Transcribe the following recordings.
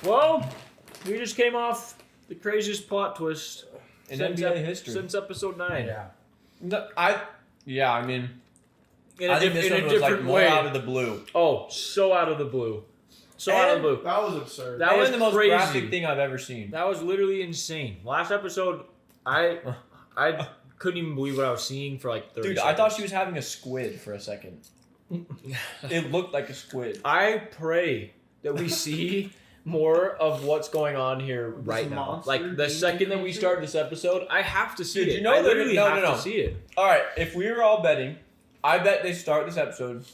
Well, we just came off the craziest plot twist in NBA history since episode 9. Yeah. I mean, I think this one was like more out of the blue. Oh, so out of the blue. Out of the blue. That was absurd. That was the most crazy. graphic thing I've ever seen. That was literally insane. Last episode, I couldn't even believe what I was seeing for like 30 Dude, seconds. I thought she was having a squid for a second. It looked like a squid. I pray that we see more of what's going on here right now. Like the second that we start this episode, I have to see it. You know, I literally have no. to see it. All right, if we were all betting, I bet they start this episode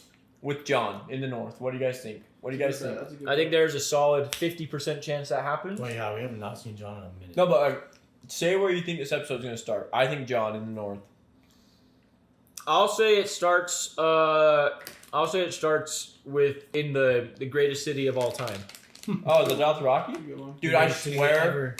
with Jon in the north. What do you guys think? What do you guys think? I think there's a solid 50% chance that happens. Well, yeah, we have not seen Jon in a minute. No, but say where you think this episode's going to start. I think Jon in the north. I'll say it starts with in the greatest city of all time. Oh, the Dothraki? Dude, I swear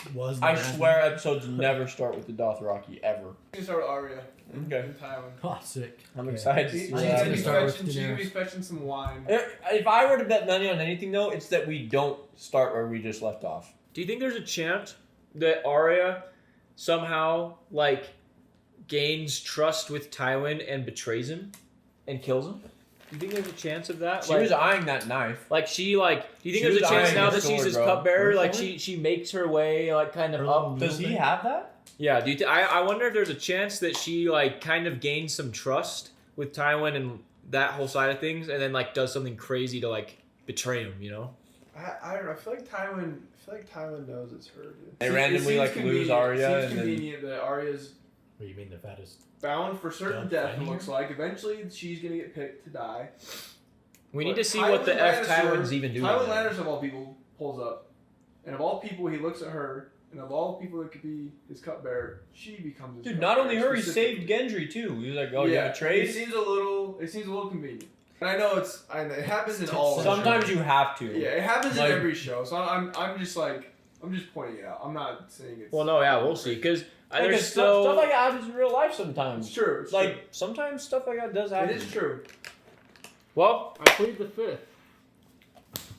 episodes never start with the Dothraki, ever. You start with Arya. Okay. In Tywin. Oh, sick. I'm excited to see She's that. gonna be fetching some wine. If I were to bet money on anything, though, it's that we don't start where we just left off. Do you think there's a chance that Arya somehow like gains trust with Tywin and betrays him and kills him? Do you think there's a chance of that? She was eyeing that knife. Like do you think She there's a was chance eyeing now the that she's sword, his bro. cupbearer? Her Like sword? she makes her way like kind of up. Does he have that? Yeah. Do you? I wonder if there's a chance that she like kind of gains some trust with Tywin and that whole side of things, and then like does something crazy to like betray him. You know? I don't know. I feel like Tywin knows it's her, dude. They randomly like lose Arya Seems and then. convenient that Arya's What do you mean the fattest? bound for certain death. It fighting looks like eventually she's gonna get picked to die. We need But to see what the F Tywin's even doing. Tywin Lannister of all people pulls up, and of all people he looks at her, and of all people that could be his cupbearer, she becomes his Dude, not only cupbearer her, he saved specifically. Gendry too. He was like, "Oh, you have a trade." It seems a little convenient. And I know it happens in all. Sometimes shows. you have to. Yeah, it happens Like- in every show. So I'm just pointing it out. I'm not saying it's. Well, no, yeah, we'll see. Because Like, there's stuff still like that happens in real life sometimes. It's true. It's Like sometimes stuff like that does true. happen. It is true. well, I plead the fifth.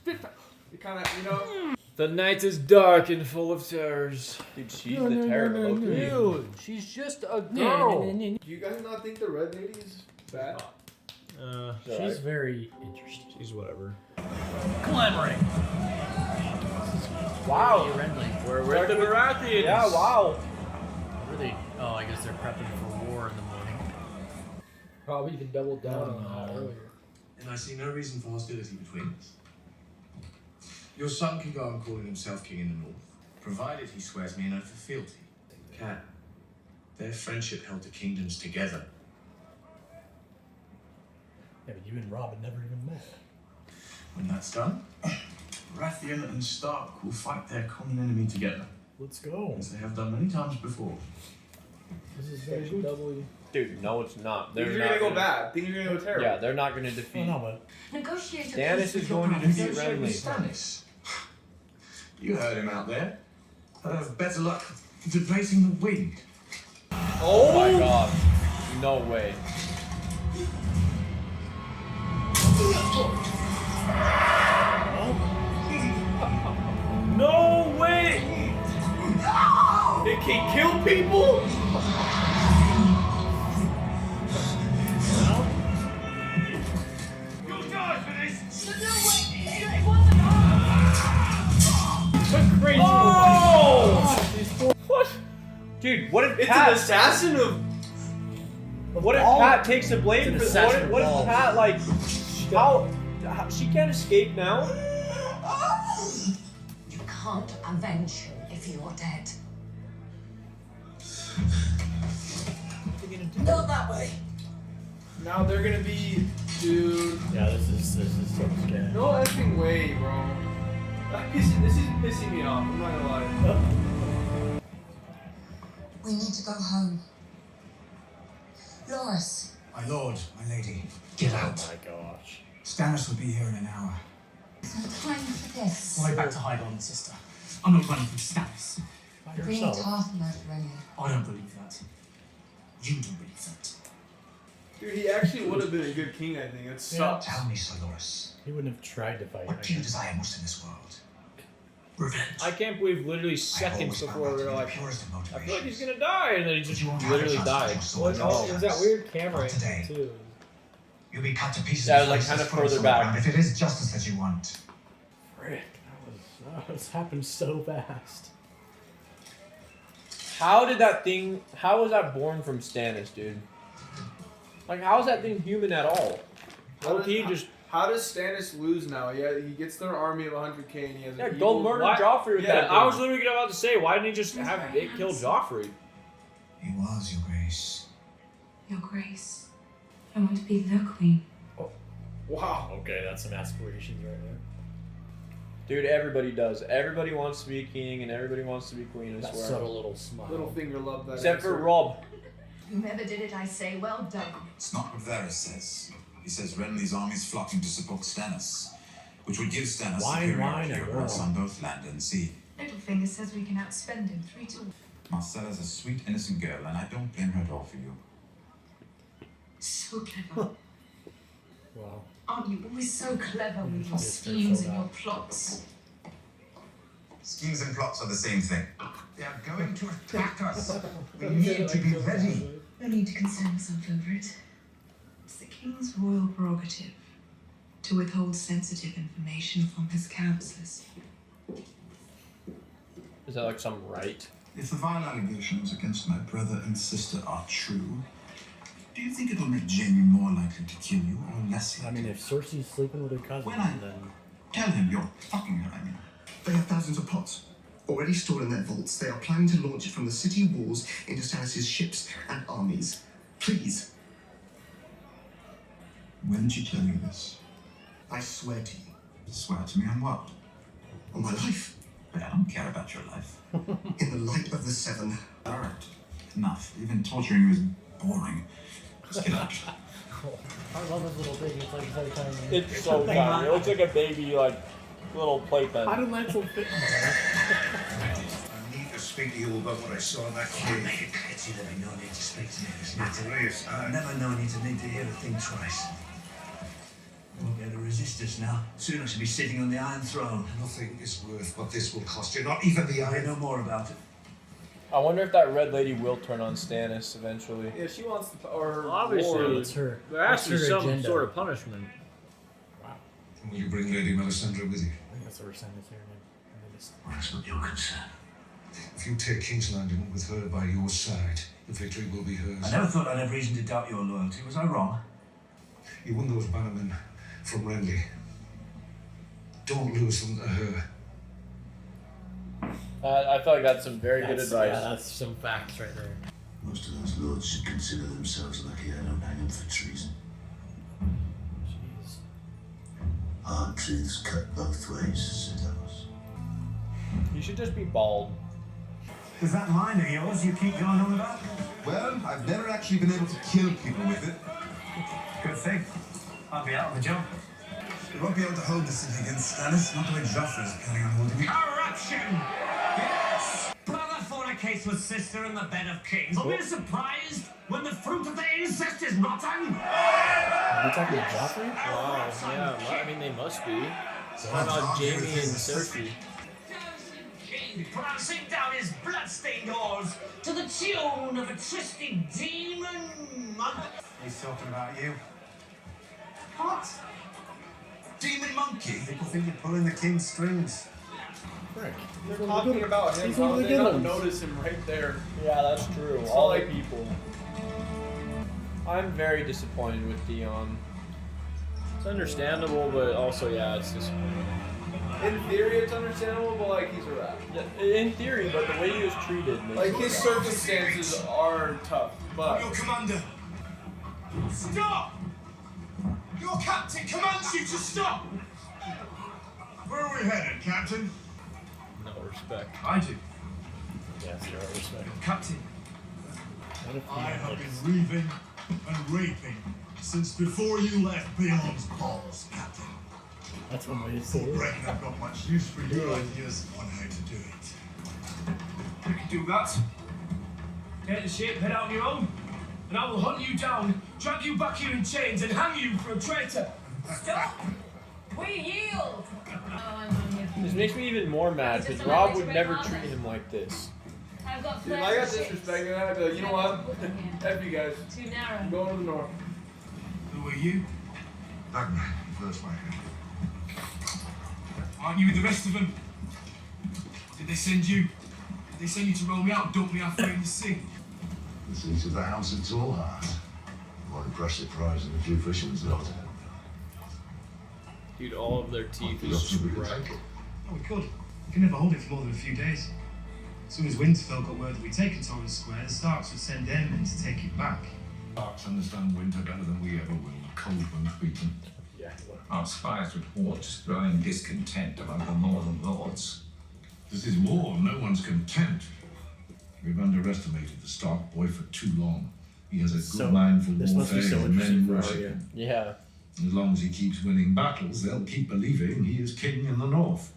It kind of, the night is dark and full of terrors. Dude, she's the terror. Dude, she's just a girl. Do you guys not think the Red Lady is bad? She's very interesting. She's whatever. Clamoring. Wow. Renly. We're with the Baratheons. Yeah. Wow. Really? Oh, I guess they're prepping for war in the morning. Probably even doubled down on that earlier. And I see no reason for hostility between us. Your son can go on calling himself king in the north, provided he swears me an oath of fealty. Can. Their friendship held the kingdoms together. Yeah, but you and Robin never even met. When that's done, Baratheon and Stark will fight their common enemy together, Let's go. as they have done many times before. This is very good. Doubly. Dude, no, it's not. They're Things are not gonna go bad. Things are gonna go terrible. Yeah, they're not gonna Oh, defeat. no, but Negotiate a Stannis peace is with your going to brothers. defeat Negotiate with Renly. Stannis. You heard him out there. I'll have better luck debating the wind. Oh my god. No way. No way! It can kill people? You'll die for this! It wasn't Crazy. Oh! What? Dude, what if It's Pat? an assassin of. What if Pat takes the blame It's for an what? assassin What if ball. Pat like? How she can't escape now? You can't avenge him if you're dead. Not that way. Now they're gonna be, dude. yeah, this is so scary. No effing way, bro. This is pissing me off. I'm not gonna lie. We need to go home. Loris. My lord, my lady, get out. Oh my gosh. Stannis will be here in an hour. There's no time for this. Fly back to Highgarden, sister. I'm not running from Stannis. By We need yourself. Tarthammer, Renly. I don't believe that. You don't believe that. Dude, he actually would have been a good king, I think. It Yeah. sucks. Tell me, Sir Loris, He wouldn't have tried to fight. what do you desire most in this world? Revenge. I can't believe literally seconds before we were like, I feel like he's gonna die, and then he just literally died. Well, it was that weird camera angle too. You'll be cut to pieces. That was like kind of further back. If it is justice that you want. Frick, that was happened so fast. How did that thing? How was that born from Stannis, dude? Like, how is that thing human at all? How does Stannis lose now? Yeah, he gets their army of 100k and he has an Go murder Joffrey with Yeah, that I was thing. literally about to say, why didn't he just have it kill Joffrey? He was, Your Grace. Your Grace, I want to be the queen. Wow. Okay, that's some aspirations right there. Dude, everybody does. Everybody wants to be king and everybody wants to be queen, I That swear. subtle little smile. Littlefinger loved that. Except for answer. Rob. Whomever did it, I say, well done. It's not what Varys says. He says Renly's army's flocking to support Stannis, which would give Stannis Wine, superiority and over us oil. on both land and sea. Littlefinger says we can outspend him 3-1. Marcella's a sweet, innocent girl, and I don't blame her at all for you. So clever. Wow. Aren't you always so clever with your It's very schemes so and your bad. plots? Schemes and plots are the same thing. They are going to attack us. We need to be ready. No need to concern myself over it. It's the king's royal prerogative to withhold sensitive information from his councillors. Is that like some right? If the vile allegations against my brother and sister are true, do you think it'll make Jaime more likely to kill you or less I likely? mean, if Cersei's sleeping with her cousin, When I- then Tell him you're fucking her, I mean. They have thousands of pots already stored in their vaults. They are planning to launch it from the city walls into Stannis' ships and armies. Please, When did she tell you this? I swear to you, Swear to me on what? on my life, But I don't care about your life. in the light of the seven. Alright, enough. Even torturing you is boring. Let's get out. I love this little thing. It's like every time. It's so tiny. It looks like a baby, like, little playpen. How did that so fit in there? I need to speak to you about what I saw in that cave. Make it clear to you that I no need to speak to me this matter. I've never known you to need to hear a thing twice. You won't be able to resist us now. Soon I shall be sitting on the Iron Throne. Nothing is worth what this will cost you, not even the Iron. No more about it. I wonder if that red lady will turn on Stannis eventually. Yeah, she wants the or Well, obviously, war. It's her. There has to be That's her some agenda. sort of punishment. Will you bring Lady Melisandre with you? I think that's what we're saying. It's here. Well, that's not your concern. If you take King's Landing with her by your side, the victory will be hers. I never thought I'd have reason to doubt your loyalty. Was I wrong? You won those bannermen from Renly. Don't lose them to her. I feel like that's some very good advice. Yeah, that's some facts right there. Most of those lords should consider themselves lucky I don't hang them for treason. Jeez. Hard truths cut both ways, Stannis. You should just be bald. Is that mine of yours you keep going on about? Well, I've never actually been able to kill people with it. Good thing. I'll be out of the job. You won't be able to hold the city against Stannis, not the way Joffrey's planning on holding it. Corruption! Yes! Brother fornicates with sister in the bed of kings. Are we surprised when the fruit of the incest is rotten? Are we talking about Joffrey? Wow, yeah, I mean, they must be. Why not Jaime and Cersei? King prancing down his bloodstained halls to the tune of a twisted demon. He's talking about you. What? Demon monkey? People think you're pulling the king's strings. Frick. They're talking about him. He's one of the They good don't ones. notice him right there. Yeah, that's true. It's All like- the people. I'm very disappointed with Dion. It's understandable, but also, yeah, it's disappointing. In theory, it's understandable, but like he's a rat. Yeah, in theory, but the way he was treated. makes Like me his sad. circumstances are tough, but Your commander! Stop! Your captain commands you to stop! Where are we headed, Captain? No respect. I do. Yeah, zero respect. Captain, What if I he have like, been reaving and raping since before you left Beyond's balls, Captain. that's one way to say I it. reckon I've got much use for your ideas on how to do it. You can do that. Get the ship, head out on your own, and I will hunt you down, drag you back here in chains, and hang you for a traitor. Stop! We yield! Oh, I'm on your This makes me even more mad because Rob would never treat him like this. I've got Dude, if I got disrespected, I'd be like, you know what? F you guys. Too narrow. I'm going to the north. Who are you? Ragnar, first wagon. Aren't you with the rest of them? Did they send you? Did they send you to roll me out and dump me halfway in the sea? This is to the house of Tallheart. More impressive prize than a few fishermen's lot. Dude, all of their teeth You're is free to right. take it. Oh, we could. We can never hold it for more than a few days. As soon as Winterfell got word that we'd taken Torrance Square, the Starks would send their men to take it back. Starks understand winter better than we ever will. Cold won't beat them. Our spies report growing discontent among the northern lords. This is war. No one's content. We've underestimated the Stark boy for too long. He has a good So, mind for this must be warfare so and interesting men for worship Arya. him. Yeah. As long as he keeps winning battles, they'll keep believing he is king in the north.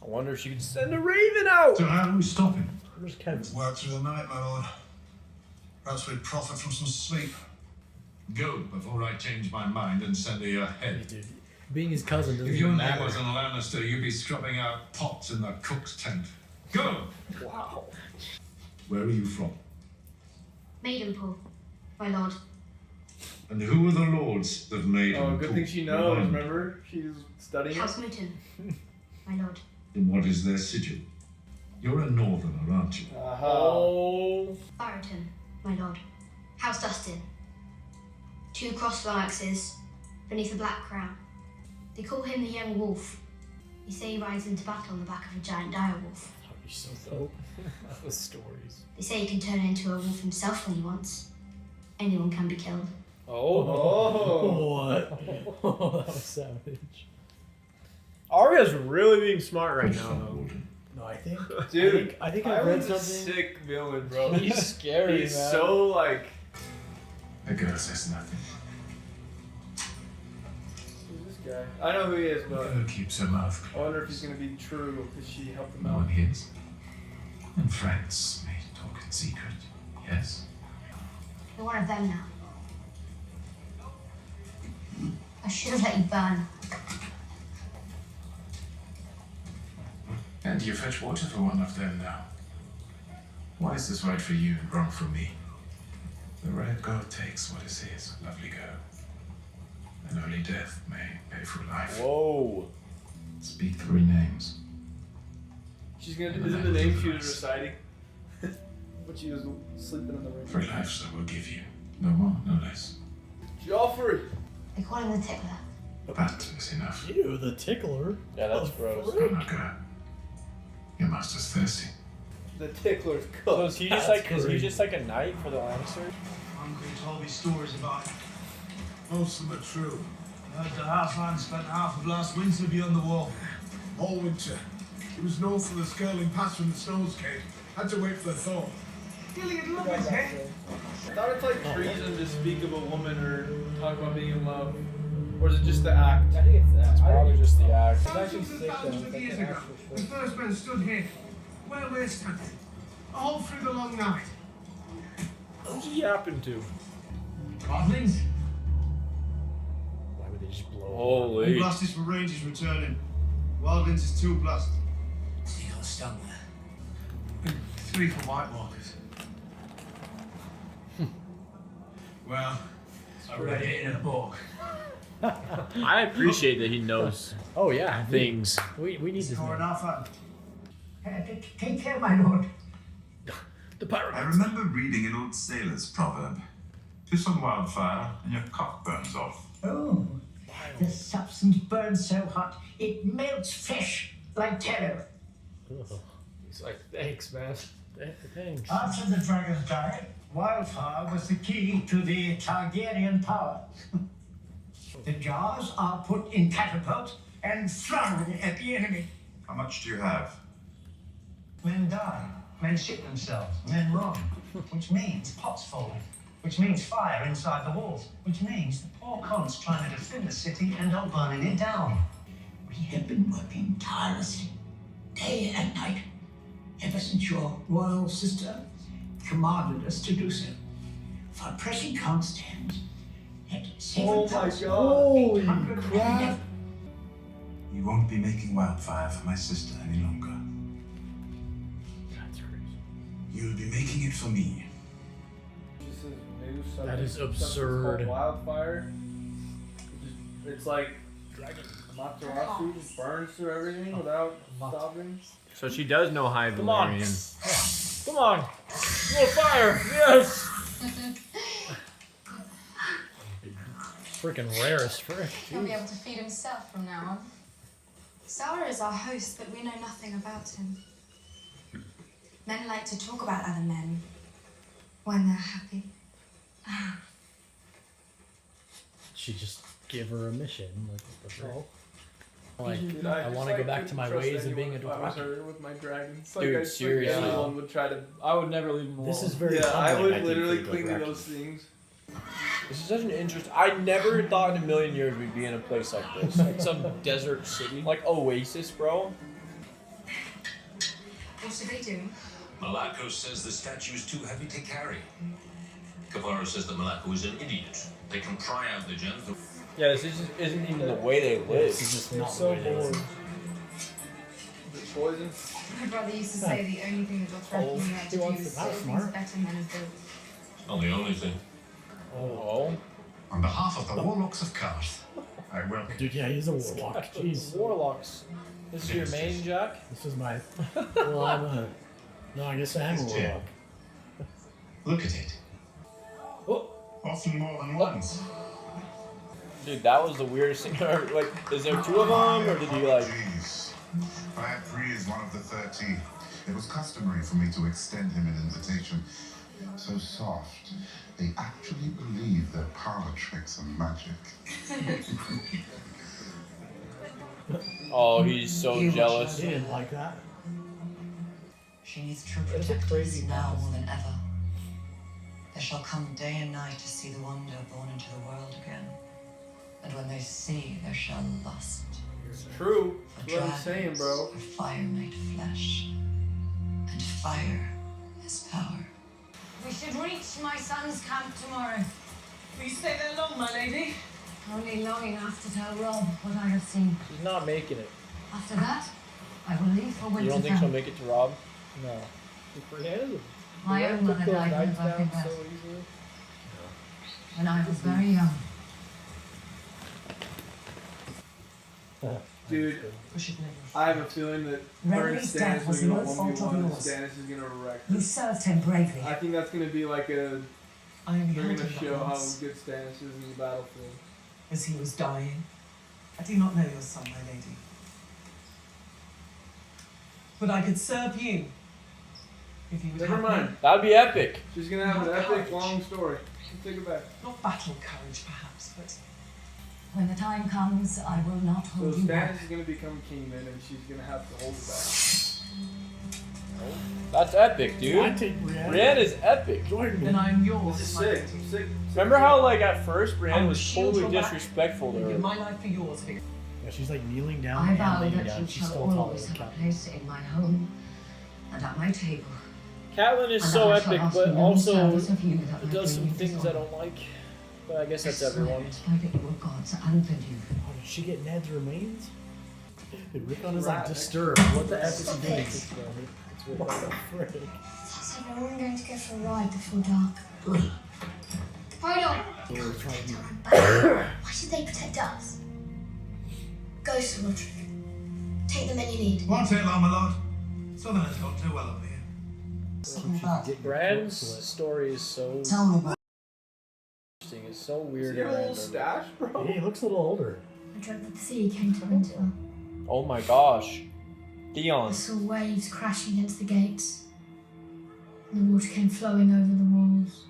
I wonder if she could send a raven out. So how do we stop him? Where's Kevin? Work through the night, my lord. Perhaps we'd profit from some sleep. Go before I change my mind and send her your head. Dude, being his cousin doesn't If your even name matter. was an Lannister, you'd be scrubbing out pots in the cook's tent. Go! Wow. Where are you from? Maidenpool, my lord. And who are the lords that made Oh, him good cook? thing she knows, Remind me. remember? She's studying it. House Newton, my lord. And what is their sigil? You're a northerner, aren't you? Oh. Baratheon, my lord. House Dustin. 2 cross phalanxes beneath a black crown. They call him the young wolf. They say he rides into battle on the back of a giant dire wolf. That'd be so dope. Those stories. They say he can turn into a wolf himself when he wants. Anyone can be killed. Oh. What? Oh, that was savage. Arya's really being smart right now, though. No, I think. Dude, I think I've read Tywin's a something. sick villain, bro. He's scary, He's man. so like. The girl says nothing. Who's this guy? I know who he is, but Who keeps her mouth I wonder if he's gonna be true because she helped him No out. one hears. And friends may talk in secret, yes? You're one of them now. I should have let you burn. And you fetch water for one of them now. Why is this right for you and wrong for me? The red god takes what is his, lovely girl. And only death may pay for life. Whoa. Speak 3 names. She's gonna. Isn't the name she was reciting? But she was sleeping in the room. 3 lives I will give you. No more, no less. Joffrey. They call him the Tickler. That is enough. Ew, the tickler. Yeah, that's Oh, gross. frick. Go now, go. Your master's thirsty. The tickler's So cooked. is he just That's like? Is he crazy. just like a knight for the Lannisters? Uncle told me stories about it. Most of them are true. I heard the Halfland spent half of last winter beyond the wall. All winter. It was north of the Skirling Pass when the snows came. Had to wait for the thaw. Nearly had love his head. I thought it's like treason to speak of a woman or talk about being in love. Or is it just the act? I think it's that. It's probably just the act. Thousands and thousands of years ago, the first men stood here, where we're standing, all through the long night. Who's he yapping to? Godlings, Why would they just blow? Holy. Blast is for Rangers returning. Wildlings is 2 blast. So you got stung there. 3 for White Walkers. Well, I read it in a book. I appreciate that he knows Oh yeah, things. We need this Or an man. alpha. Take care, my lord. The pirate. I remember reading an old sailor's proverb. Piss on wildfire and your cock burns off. Oh, the substance burns so hot it melts flesh like tallow. Ugh. He's like, thanks, man. Thanks. After the dragon's died, wildfire was the key to the Targaryen power. The jars are put in catapult and flung at the enemy. How much do you have? Men die, men shit themselves, men run, which means pots falling, which means fire inside the walls, which means the poor cons trying to defend the city end up burning it down. We have been working tirelessly, day and night, ever since your royal sister commanded us to do so. For pressing constants at Oh my 7,800 god. crap. You won't be making wildfire for my sister any longer. That's crazy. You'll be making it for me. This is new subject. That is Something absurd. called wildfire. It's like Amaterasu burns through everything without stopping. So she does know High Come on. Valyrian. Come on. More fire. Yes. Freaking rare as frick. He'll be able to feed himself from now on. Sauer is our host, but we know nothing about him. Men like to talk about other men when they're happy. She just give her a mission. Like, what the hell? Like, Dude, I want to go back to my couldn't ways trust of being a anyone if I was dwarf. her with my dragons. Dude, I swear seriously. anyone would try to. I would never leave them alone. This is very Yeah, I humbling, would think, literally for the cling to Dothraki. those things. This is such an interest. I never thought in a million years we'd be in a place like this. like some desert city. Like Oasis, bro. What are they doing? Malako says the statue is too heavy to carry. Kavara says that Malako is an idiot. They can pry out the gems. Yeah, this isn't even the way they live. This is just They're not so the way they bored. live. Is it poison? My brother used to say the only thing that Dothraki knew how to He do wants is to- steal that's things smart. better men have built. Not the only thing. Oh. On behalf of the Warlocks of Karth, I welcome Dude, yeah, he's a warlock. Jeez. Warlocks. This is your main, Jack? This is my. Well, I'm a. No, I guess I am a It's Jim. warlock. Look at it. Oh. Often more than once. Dude, that was the weirdest thing I've ever. Like, is there two of them, or did he like? Jeez. Fire-free is one of the 13. It was customary for me to extend him an invitation. So soft, they actually believe their parlor tricks and magic. Oh, he's so You jealous. He didn't like that. She needs true That's a protectors crazy now house. more than ever. They shall come day and night to see the wonder born into the world again. And when they see, they shall lust. It's true. For That's what I'm saying, dragons bro. are fire made flesh. And fire is power. We should reach my son's camp tomorrow. Will you stay there long, my lady? Only long enough to tell Rob what I have seen. She's not making it. After that, I will leave for You don't think she'll Winterfell. make it to Rob? No. Brienne My own took mother those died knights when down birthing so Beth, easily. when I was very young. Dude, I have a feeling that her and Renly's Stannis death are was gonna no fault of 1v1 and yours. Stannis is gonna wreck You her. served him bravely. I think that's gonna be like a. I only They're heard gonna of show that how once, good Stannis is in the battlefield. as he was dying. I do not know your son, my lady. But I could serve you. If you would Never have mind. me. That'd be epic. She's gonna have an Not epic courage. long story. Take it back. Not battle courage, perhaps, but when the time comes, I will not So hold you back. Stannis is gonna become kingman and she's gonna have to hold it back. That's epic, I dude. take Brienne. Brienne is epic. Join me. Then I am yours, This is my sick. lady. Sick. Remember how, like, at first I Brienne will was shield totally your back disrespectful to and give her? my life for yours. Vic. Yeah, she's like kneeling down I and vow laying that down. you She's shall still taller always than have a Catelyn. place in my home and at my table. Catelyn is And so I shall epic, ask but no also service of you that it might does some bring you things I dishonor. don't like. But I guess that's I swear everyone. it by the evil gods and the you. Oh, did she get Ned's remains? Dude, Rickon is Right, like next- disturbed. What the F is he doing? It's What the frick? Is everyone going to go for a ride before dark? Hold on! Why should they protect us? Go, Sir Roderick. Take the men you need. Won't take long, my lord. Southerners don't do well up here. Something bad. Bran's story is so Tell me what. interesting. It's so Is weird he a and little random. stash, bro? Yeah, he looks a little older. I dreamt that the sea came to Winterfell. Oh my gosh. I Theon. saw waves crashing against the gates. And the water came flowing over the walls.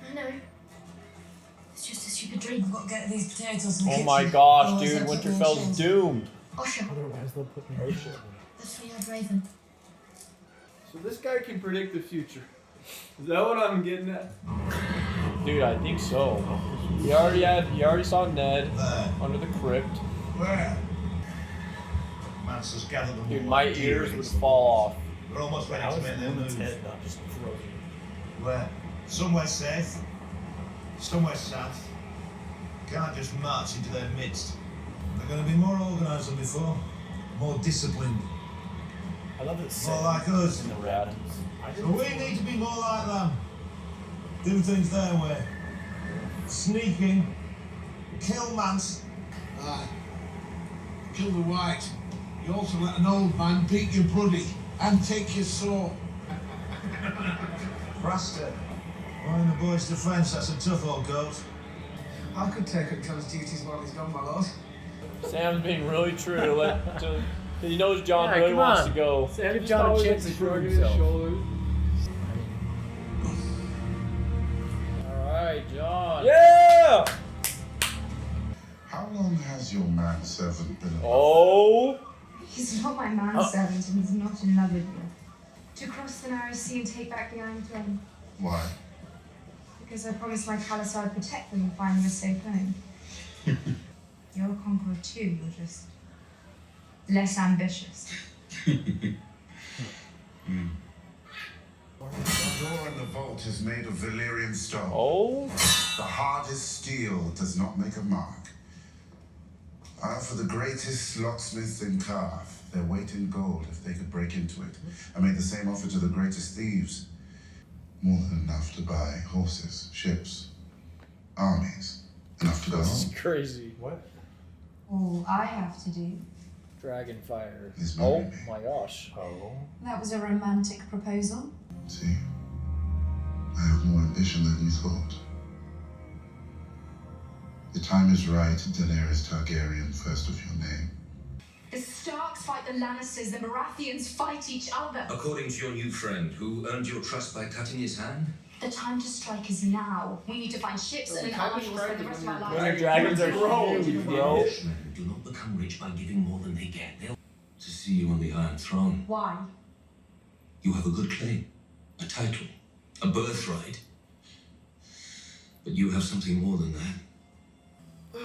I know. It's just a stupid dream. I've got to get these potatoes in the Oh kitchen. my gosh, Otherwise dude. they'll put me in Winterfell's chains. doomed. Osha, Otherwise, they'll put me in shit. the three-eyed raven. So this guy can predict the future. Is that what I'm getting at? Dude, I think so. He already saw Ned There. under the crypt. Where? Mansell's gathered them Dude, all my like deer ears would against them. fall off. We're almost ready How to is make the their woman's move. head not just frozen? Where? Somewhere safe. Somewhere south. Can't just march into their midst. They're going to be more organised than before, more disciplined. I love it. More like us. In the rat. So we need to be more like them. Do things their way. Sneaking. Kill mans. Aye. Kill the white. You also let an old man beat your buddy and take your sword. Braster. Well, in the boy's defence, that's a tough old goat. I could take up John's duties while he's gone, my lord. Sam's being really true to let. He knows John Yeah, really come wants on. to go. Sam, give John a chance to prove himself. Alright, John. Yeah! How long has your manservant been alive? Oh! He's not my manservant and he's not in love with me. To cross the narrow sea and take back the Iron Throne. Why? Because I promised my palace I would protect them and find them a safe home. You're a conqueror too, you're just less ambitious. The door in the vault is made of Valyrian stone. Oh? The hardest steel does not make a mark. For the greatest locksmiths in Carth, their weight in gold if they could break into it. I made the same offer to the greatest thieves. More than enough to buy horses, ships, armies. Enough to go This home. is crazy. What? All I have to do. Dragonfire. Is Oh marry me. my gosh. Oh. That was a romantic proposal. See, I have more ambition than you thought. The time is right, Daenerys Targaryen, first of your name. The Starks fight the Lannisters, the Baratheons fight each other. According to your new friend, who earned your trust by cutting his hand? The time to strike is now. We need to find ships and an army will spend the rest of our lives. When the dragons are huge, bro. Men do not become rich by giving more than they get. They'll to see you on the Iron Throne. Why? You have a good claim, a title, a birthright. But you have something more than that.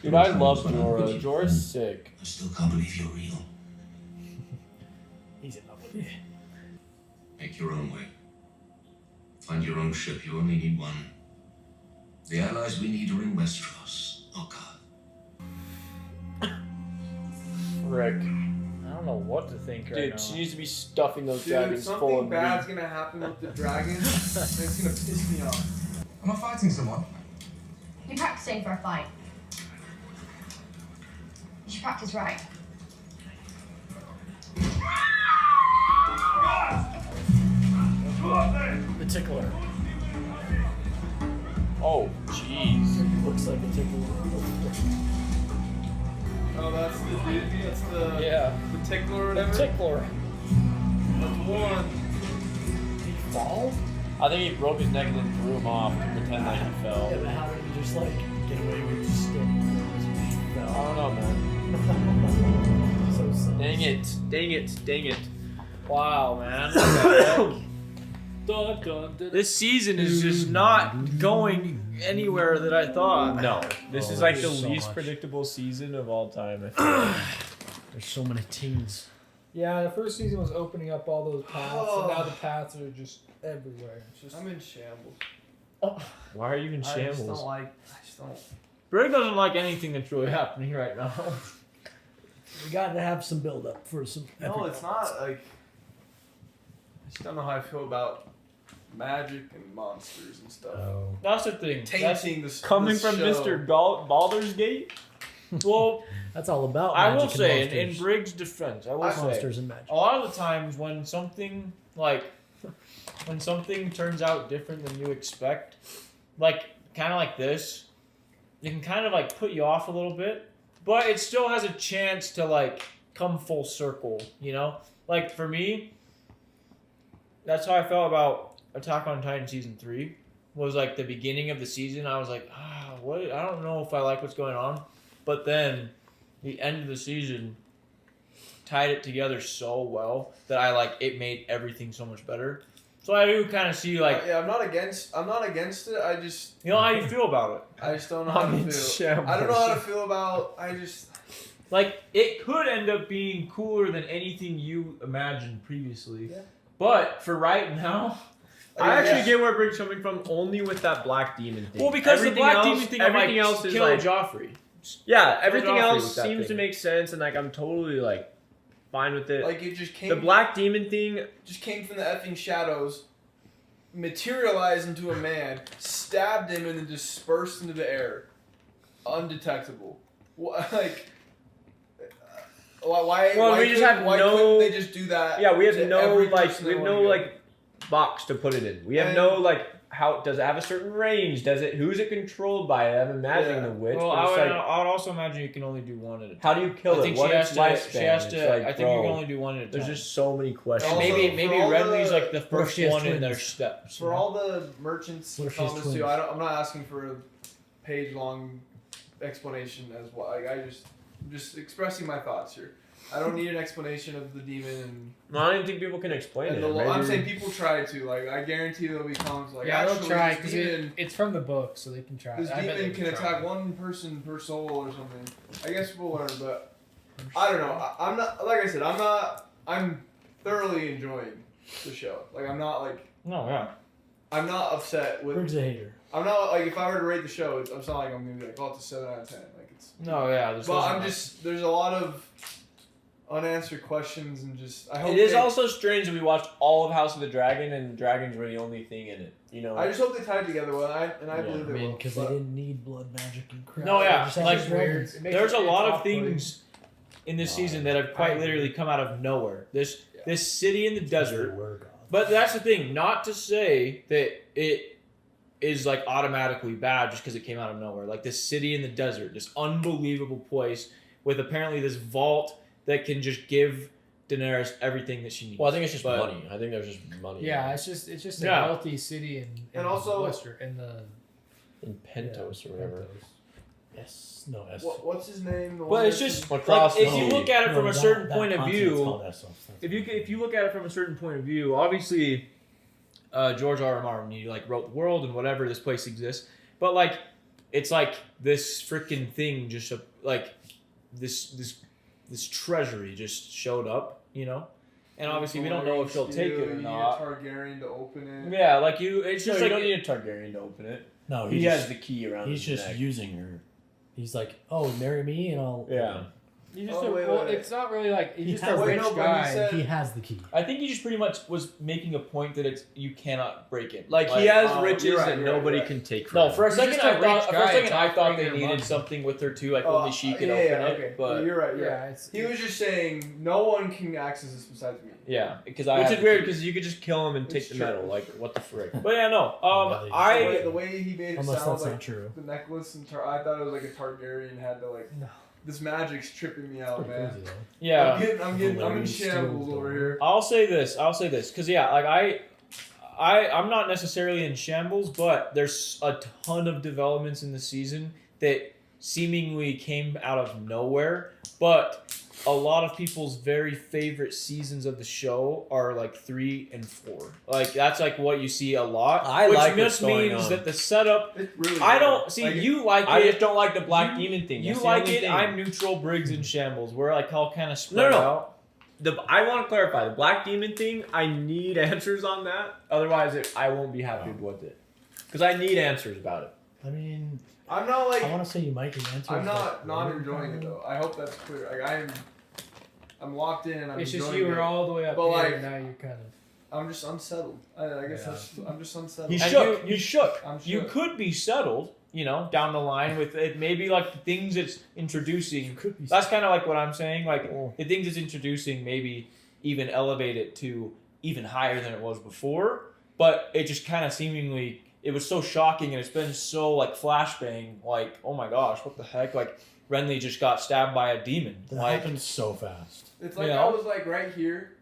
Dude, I love Jorah. Jorah's sick. I still can't believe you're real. He's in love with you. Make your own way. Find your own ship. You only need one. The allies we need are in Westeros, not Carth. Rick. I don't know what to think right Dude, now. she needs to be stuffing those Dude, dragons full something of bad's meat. gonna happen with the dragons, and it's gonna piss me off. Am I fighting someone? You're practicing for a fight. You should practice right. The tickler. Oh, jeez. Looks like a tickler. Oh, that's the dude. That's the Yeah. the tickler or The whatever. tickler. That's one. Did he fall? I think he broke his neck and then threw him off to pretend like he fell. Yeah, but how did he just like get away with just standing there? I don't know, man. So sad. Dang it. Dang it. Dang it. Wow, man. What the heck? This season is just not going anywhere that I thought. No. This Oh, is like the there's so least much. predictable season of all time, I feel like. There's so many teams. Yeah, the first season was opening up all those paths, and now the paths are just everywhere. It's just I'm in shambles. Why are you in I just shambles? don't like. I just don't. Brig doesn't like anything that's really happening right now. We got to have some build up for some. No, epic it's moments. not like. I just don't know how I feel about magic and monsters and stuff. Oh. That's the thing. That's Tainting this Coming this from show. Mr. Baldur's Gate? well. That's all about. I Magic will say, and in monsters. Briggs' defense, I will say, Monsters and magic. a lot of the times when something when something turns out different than you expect, like kind of like this, it can kind of like put you off a little bit, but it still has a chance to like come full circle. You know, like for me, that's how I felt about Attack on Titan season 3. Was like the beginning of the season. I was like, what? I don't know if I like what's going on, but then the end of the season tied it together so well that I like it made everything so much better. So I do kind of see like Yeah, I'm not against it. I just. you know how you feel about it. I just don't know how I'm to in feel. shambles. I don't know how to feel about. I just. Like it could end up being cooler than anything you imagined previously. Yeah. But for right now, I actually get where Briggs coming from only with that black demon thing. well, because Everything the black else- demon thing everything like, else is kill like Joffrey. Yeah, everything Joffrey else with that seems to thing. make sense, and like I'm totally like fine with it. Like it just came. The black demon thing just came from the effing shadows, materialized into a man, stabbed him, and then dispersed into the air, undetectable. Like. Why? Well, why we just have why no. couldn't they just do that? Yeah, we have to no every like person we they have wanna no go? like box to put it in. We have And- no like how does it have a certain range? Does it? Who's it controlled by? I'm imagining the witch. Well, but I it's would, like, I would also imagine you can only do one at a time. how do you kill I it? think What she has its to. lifespan? She has It's to. like, I think you bro, can only do one at a time. There's just so many questions. Also, maybe for all Renly's the- like the Or if first she has one in their twins. steps. For all the merchants What and if she has comments too, twins? I'm not asking for a page-long explanation as well. Like I'm just expressing my thoughts here. I don't need an explanation of the demon and. No, I don't think people can explain And it. I'm Maybe- saying people try to. Like I guarantee there'll be comments like, Yeah, they'll actually, try this because demon, it's from the book, so they can try. this I bet demon they can would try. attack one person per soul or something. I guess we'll learn, but I don't know. I'm not like I said. I'm thoroughly enjoying the show. Like I'm not like. No, yeah. I'm not upset with. Briggs a hater. I'm not like if I were to rate the show, it's not like I'm gonna be like, oh, it's a 7 out of 10. Like it's. No, yeah. But I'm just there's a lot of unanswered questions and just I hope It is they- also strange that we watched all of House of the Dragon and dragons were the only thing in it. You know. I just hope they tie it together well, and I believe I they mean, will. because they didn't need blood magic and crap. No, yeah. They just had Like the dragons. It makes there's a it lot of off-putting. things in this season that have quite literally come out of nowhere. This city in the desert. But that's the thing. Not to say that it is like automatically bad just because it came out of nowhere. Like this city in the desert, this unbelievable place with apparently this vault that can just give Daenerys everything that she needs. Well, I think it's just But- money. I think there's just money. Yeah, it's just a Yeah. healthy city in And also- Western in the in Pentos or whatever. Yes. No, S. What's his name? The Well, one it's that's just in- Across like if the you sea. look at it from No, a that- certain that point of continent's view. called Essos. That's If you look at it from a certain point of view, obviously, George R. R. Martin, he like wrote the world and whatever this place exists, but like it's like this freaking thing just like this treasury just showed up, you know, and obviously we don't know if she'll take it or You need a not. Targaryen to open it. Yeah, like it's No, just you like don't need a Targaryen to open it. No, He just, has the key around He's his just neck. using her. He's like, oh, marry me and I'll. Yeah. he's just Oh, a, wait, well, wait. it's not really like He he's just has a the- rich no, but he guy. said- He has the key. I think he just pretty much was making a point that it's you cannot break it. Like he has oh, riches you're right, that you're right, nobody you're right. can take from No, him. for a He's second just a I rich thought. For a guy second I thought they offering her needed money. something with her too, like only she could yeah, open okay. it. But You're right. Yeah, it's He was just saying no one can access this besides me. yeah, because I Which have is the weird key. because you could just kill him and take It's the true. medal. Like what the frick? But yeah, no. The way he made it Unless sound that's like not true. the necklace and I thought it was like a Targaryen had to like. No. This magic's tripping me out, Pretty man. crazy though. Yeah. I'm in Hilarious shambles stories over going here. I'll say this, because yeah, like I'm not necessarily in shambles, but there's a ton of developments in the season that seemingly came out of nowhere. But a lot of people's very favorite seasons of the show are like 3 and 4. Like that's like what you see a lot. I which like what's just going means on. that the setup. It's really I good. don't see Like, you like I it. just don't like the black You- demon thing. You That's the like only it. thing. I'm neutral. Briggs in shambles. We're like all kind of spread No. out. I want to clarify the black demon thing. I need answers on that. Otherwise, I won't be happy with it. Because I need answers about it. I mean, I'm not like I want to say you might get answers. I'm but not later, enjoying it probably. though. I hope that's clear. Like I'm locked in and I'm it's just enjoying you were it. all the way up But, here, like, and now you're kind of. I'm just unsettled. I guess Yeah. I'm just unsettled. He And shook. You shook. I'm You shook. could be settled, you know, down the line with it. Maybe like the things it's introducing. Could be. That's kind of like what I'm saying. Like Oh. the things it's introducing, maybe even elevate it to even higher than it was before. But it just kind of seemingly, it was so shocking, and it's been so like flashbang. Like, oh my gosh, what the heck? Like Renly just got stabbed by a demon. That Like, happens so fast. It's like You I know? was like right here,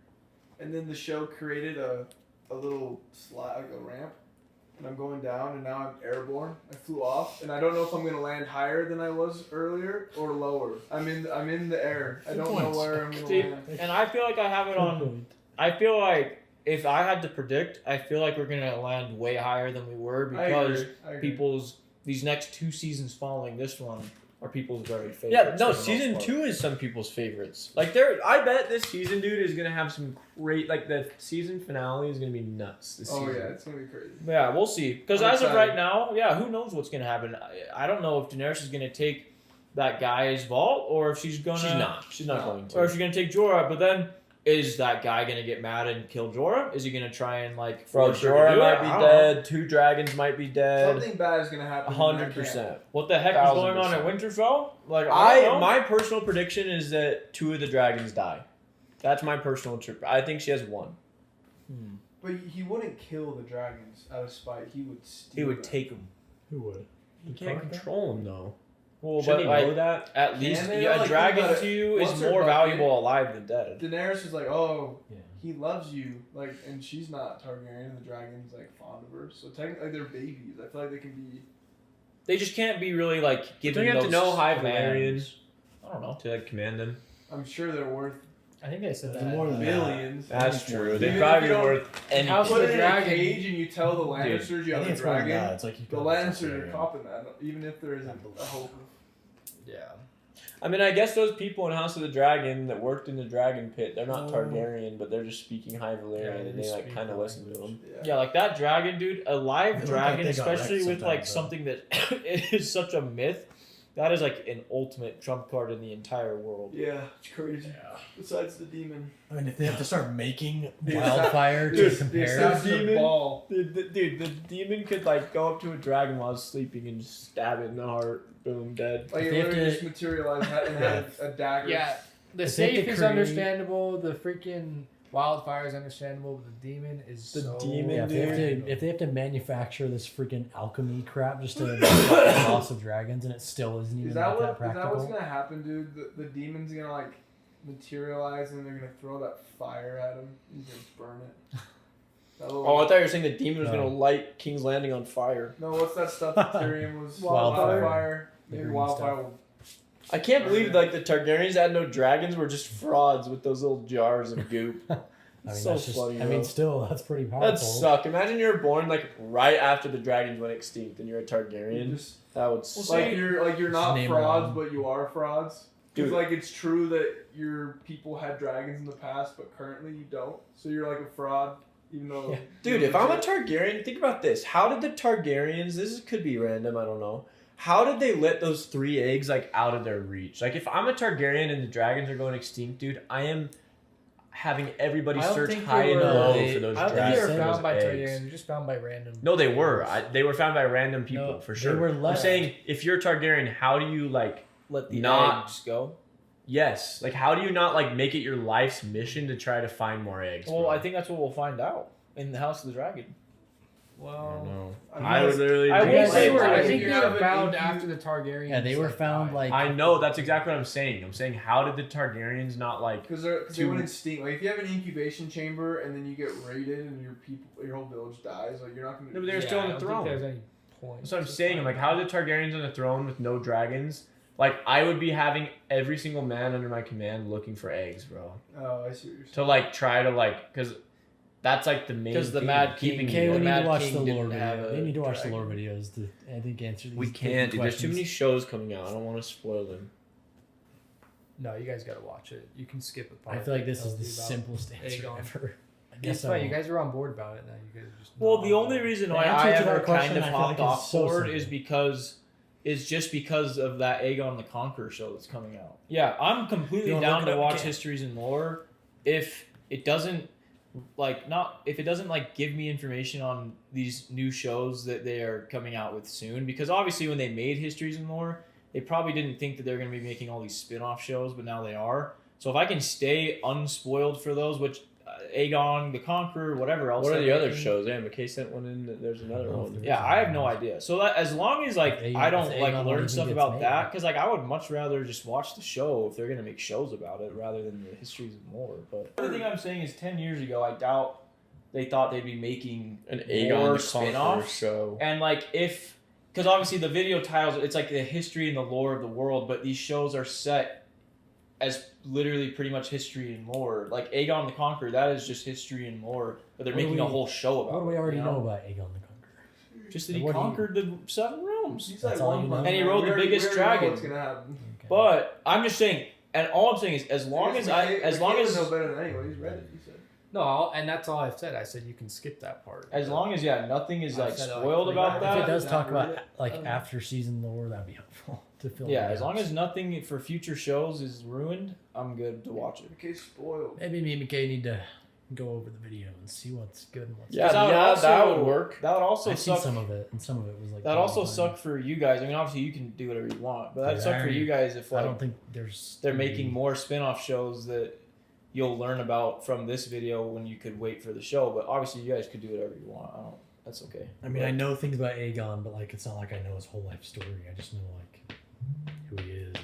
and then the show created a little slide, like a ramp, and I'm going down, and now I'm airborne. I flew off, and I don't know if I'm gonna land higher than I was earlier or lower. I'm in the air. I Good don't points. know where I'm gonna see, land. and I feel like I have it Good on. point. I feel like if I had to predict, I feel like we're gonna land way higher than we were because I agree. these next 2 seasons following this one are people's very favorites. Yeah, no, for the most season part. 2 is some people's favorites. Like, I bet this season, dude, is gonna have some great. Like, the season finale is gonna be nuts. This Oh season. yeah, it's gonna be crazy. Yeah, we'll see. Because I'm as of excited. right now, yeah, who knows what's gonna happen? I don't know if Daenerys is gonna take that guy's vault, or if she's gonna. She's not going to. Or if she's gonna take Jorah, but then. Is that guy gonna get mad and kill Jorah? Is he gonna try and like force her to Jorah do might it? be I don't dead. know. 2 dragons might be dead. Something bad is gonna happen. 100%. What the heck is going on at Winterfell? Like my personal prediction is that 2 of the dragons die. That's my personal trip. I think she has 1. But he wouldn't kill the dragons out of spite. He would steal He would them. take them. Who would? You can't control them though. Well, Shouldn't but he know that? At least Can they? yeah, Like, a dragon think about to it. you is What's her more bucket? valuable alive than dead. Daenerys was like, "Oh, he loves you," like, and she's not Targaryen, and the dragon's like fond of her. So technically, they're babies. I feel like they can be. They just can't be really like given. Don't you have to those know High commands. Valyrians? I don't know. To like command them. I'm sure they're worth. I think I said that. More than billions. That's true. Even They'd if probably you be don't- worth anything. House of Put the it in a Dragon. cage and you tell the Lannisters you I have think a it's more than dragon. that. It's like you The got Lannisters are Targaryen. copping that, even if there isn't a hope. Yeah. I mean, I guess those people in House of the Dragon that worked in the Dragon Pit, they're not Oh. Targaryen, but they're just speaking High Valyrian, and they like kind of listen to them. Yeah, like that dragon, dude. A live They look dragon, like they got especially wrecked with like sometimes, something that it is such a myth. That is like an ultimate trump card in the entire world. Yeah, it's crazy. Besides the demon. I mean, if they have to start making The wildfire dude, to compare, the assassin ball. Dude, the demon could like go up to a dragon while it's sleeping and just stab it in the heart. Boom, dead. Like, it they have literally to- just materialized and had a dagger. Yeah, the If they have safe to is create- understandable. The freaking wildfire is understandable. But the demon is The so. demon, yeah, dude. if they have to manufacture this freaking alchemy crap just to make the loss of dragons, and it still isn't even Is that like what? that Is practical. that what's gonna happen, dude? The demon's gonna like materialize and they're gonna throw that fire at him. He's gonna burn it. That little- Oh, I thought you were saying the demon was No. gonna light King's Landing on fire. No, what's that stuff that Tyrion was? Wildfire. Wildfire. The Maybe green wildfire stuff. will. I can't believe like the Targaryens that had no dragons were just frauds with those little jars of goop. I mean, So that's just, funny, I mean, bro. still, that's pretty powerful. That'd suck. Imagine you're born like right after the dragons went extinct and you're a Targaryen. Just That would like suck. you're not name frauds, wrong. but you are frauds. Dude. Because like it's true that your people had dragons in the past, but currently you don't. So you're like a fraud, even though. Yeah. Dude, if I'm a Targaryen, think about this. How did the Targaryens, could be random, I don't know. How did they let those 3 eggs like out of their reach? Like if I'm a Targaryen and the dragons are going extinct, dude, I am having everybody I don't search think high they and were- low they- for those I don't think dragons. they were those found by eggs. Targaryen. They're just found by random. No, they were. They were found by random people No, for they sure. were I'm left. saying if you're a Targaryen, how do you like Let the not eggs go. Yes, like how do you not like make it your life's mission to try to find more eggs? Well, bro? I think that's what we'll find out in the House of the Dragon. I Well, don't know. I mean, I would literally. I do will the say same we're- thing. I if think you they have were an found incu- after the Targaryens. Yeah, they were found died. like. I know that's exactly what I'm saying. I'm saying how did the Targaryens not like? Because they Two- went extinct. Like if you have an incubation chamber and then you get raided and your whole village dies, like you're not gonna. No, but they're Yeah, still on I the don't throne. think there's any point. That's what I'm saying. I'm like, how did the Targaryens on the throne with no dragons? Like, I would be having every single man under my command looking for eggs, bro. Oh, I see what you're saying. To like try to like, because that's like the main. 'Cause the thing, Mad keeping King- Okay, you we the need Mad to watch King the lore didn't have video. a We need to watch the dragon. lore videos to, I think, answer these. We can't, dude. There's too questions. many shows coming out. I don't want to spoil them. No, you guys gotta watch it. You can skip a part. I feel like this that is the tells you about simplest answer Aegon. ever. I It's guess fine. so. You guys are on board about it now. You guys are just. Well, not the on only board. reason The why answer I to that ever question, kind of I feel hopped like, is off so board simple. is just because of that Aegon the Conqueror show that's coming out. Yeah, I'm completely You wanna down look it to up? watch You can. Histories and Lore if it doesn't give me information on these new shows that they are coming out with soon, because obviously when they made Histories and Lore, they probably didn't think that they're going to be making all these spin-off shows, but now they are. So if I can stay unspoiled for those, which Aegon the Conqueror, whatever else. What are they're the other making- shows? Yeah, McKay sent one in. There's another one. Yeah, I have no idea. So that, as long as like If I don't Aegon like even learn gets stuff about made. that, because like I would much rather just watch the show if they're gonna make shows about it rather than the histories and more. But the other thing I'm saying is 10 years ago, I doubt they thought they'd be making An Aegon more the Conqueror spin-offs. show. And like if, because obviously the video titles, it's like the history and the lore of the world, but these shows are set as literally pretty much history and lore. Like Aegon the Conqueror, that is just history and lore, but they're What do making a we- whole show about What do we it, already you know about Aegon the Conqueror? Just that And he what do you- conquered the 7 realms. He's That's like all one you know? punch And he man. rode We the already- biggest we already know dragon. What's gonna happen? Okay. But I'm just saying, and all I'm saying is as long as McKay know better than anyone. He's read it. He said. No, and that's all I've said. I said you can skip that part. as long as nothing is I've like said, like, spoiled three about times. If it that. does talk read about it. like after season lore, that'd be helpful. to film. Yeah, as long as nothing for future shows is ruined, I'm good to watch it. McKay's spoiled. Maybe me and McKay need to go over the video and see what's good and what's Yeah, bad. that would work. That would also I've seen suck. some of it, and some of it was like. That also suck for you guys. I mean, obviously you can do whatever you want, but that'd Dude, suck for you guys if like I don't think they're making more spin-off shows that you'll learn about from this video when you could wait for the show. But obviously you guys could do whatever you want. That's okay. I mean, I know things about Aegon, but like, it's not like I know his whole life story. I just know like who he is.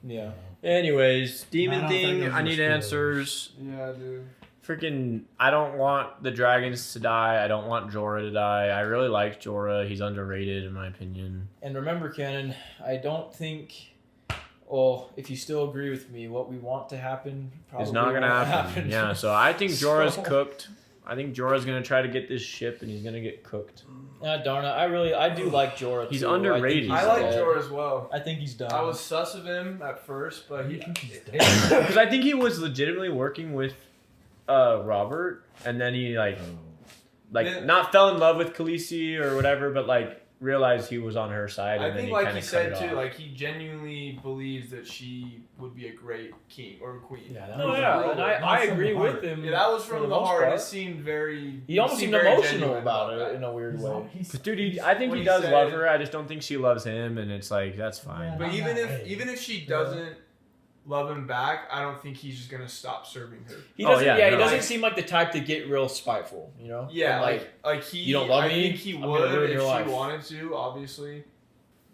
And, yeah. Anyways, I demon don't think thing. those I are need spoilers. answers. Yeah, dude. Freaking, I don't want the dragons to die. I don't want Jorah to die. I really like Jorah. He's underrated in my opinion. And remember, Cannon, I don't think. Well, if you still agree with me, what we want to happen probably It's not gonna won't happen. Yeah, so I think Jorah's So- cooked. I think Jorah's gonna try to get this ship, and he's gonna get cooked. Darn it! I do like Jorah. He's too. underrated. I like Jorah as well. I think he's done. I was sus of him at first, but he. Because I think he was legitimately working with Robert, and then he Then- not fell in love with Khaleesi or whatever, but like realized he was on her side. I And then think, he like kind he of said cut it too, off. like he genuinely believes that she would be a great king or queen. Yeah, that No, was yeah, a and real- I not from agree the with heart. him. Yeah, that was for from the most heart. part. It seemed very. He almost seemed very emotional genuine about that. it in a weird He's way. not- he's- But dude, I think What he he does said- love her. I just don't think she loves him, and it's like that's fine. Yeah. But Not even that if way. she doesn't love him back, I don't think he's just gonna stop serving her. He doesn't. yeah, he no, doesn't like- seem like the type to get real spiteful. You know. Yeah, And, like he. you don't love I me? think he I'm gonna would ruin if your she life. wanted to, obviously,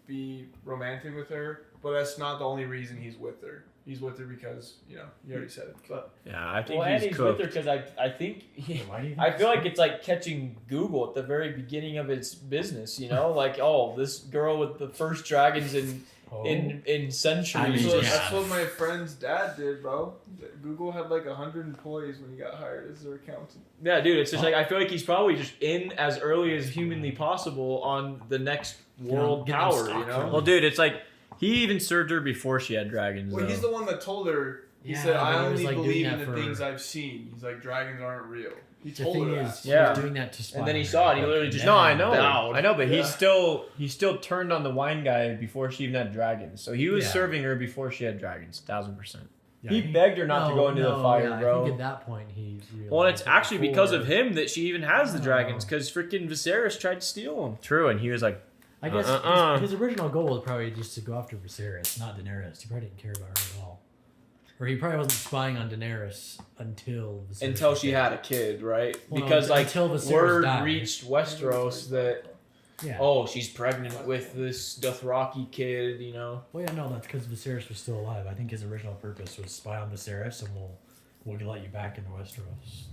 be romantic with her. But that's not the only reason he's with her. He's with her because you already said it. But Yeah, I think Well, and he's he's with cooked. her because I think Why do you I think feel so? like it's like catching Google at the very beginning of its business. You know, like this girl with the first dragons in Oh. in centuries. I mean, just- that's what my friend's dad did, bro. Google had like 100 employees when he got hired as their accountant. Yeah, dude, it's just like I feel like he's probably just in as early as humanly possible on the next world Get them power. stock You know. Well, dude, it's like he even served her before she had dragons. Well, though. he's the one that told her. He Yeah, said, but "I he was, only like, doing believe in that the for- things I've seen." He's like, "Dragons aren't real." He The told thing her is, that. he Yeah. was doing that to spy And then he on saw her, it. He but literally just No, I then- know, Bowed. I know, but Yeah. he still turned on the wine guy before she even had dragons. So he was Yeah. serving her before she had dragons, 1000%. Yeah, He begged her not to go into the fire, yeah, bro. I think at that point he realized. Well, and it's that actually because of before- him that she even has the Oh. dragons, because freaking Viserys tried to steal them. True, and he was like, I guess Uh-uh. his original goal was probably just to go after Viserys, not Daenerys. He probably didn't care about her at all. Or he probably wasn't spying on Daenerys until Viserys Until was she dead. had a kid, right? Well, no, Because like until Viserys word died. reached Westeros that Yeah. she's pregnant with this Dothraki kid, you know. Well, yeah, no, that's because Viserys was still alive. I think his original purpose was spy on Viserys, and we'll let you back into Westeros.